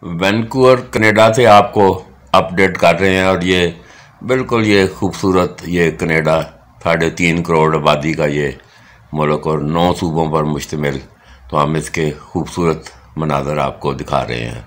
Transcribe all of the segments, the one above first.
Vancouver Canada से आपको अपडेट कर रहे हैं। और ये बिल्कुल ये खूबसूरत ये कनाडा 3.5 करोड़ आबादी का ये मुल्क और 9 सूबों पर मुश्तमिल, तो हम इसके खूबसूरत मनाज़र आपको दिखा रहे हैं।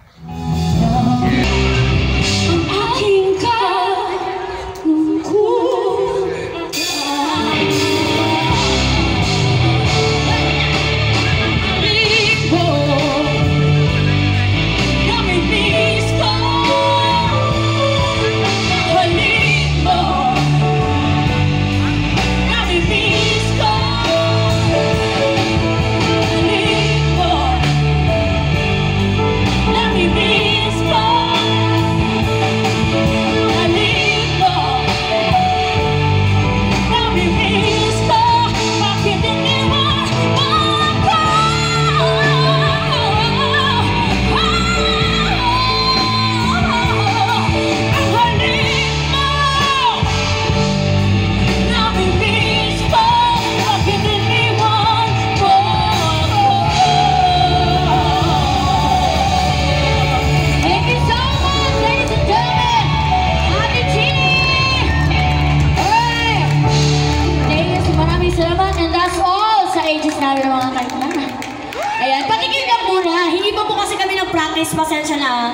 Ayan, patigil lang muna. Hindi pa po kasi kami nag-practice. Pasensya na.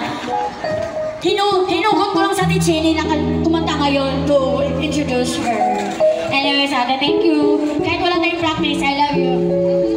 Hinugot ko lang sa Tichini na kumanta ngayon to introduce her. Anyways, ate, thank you. Kahit wala tayong practice, I love you.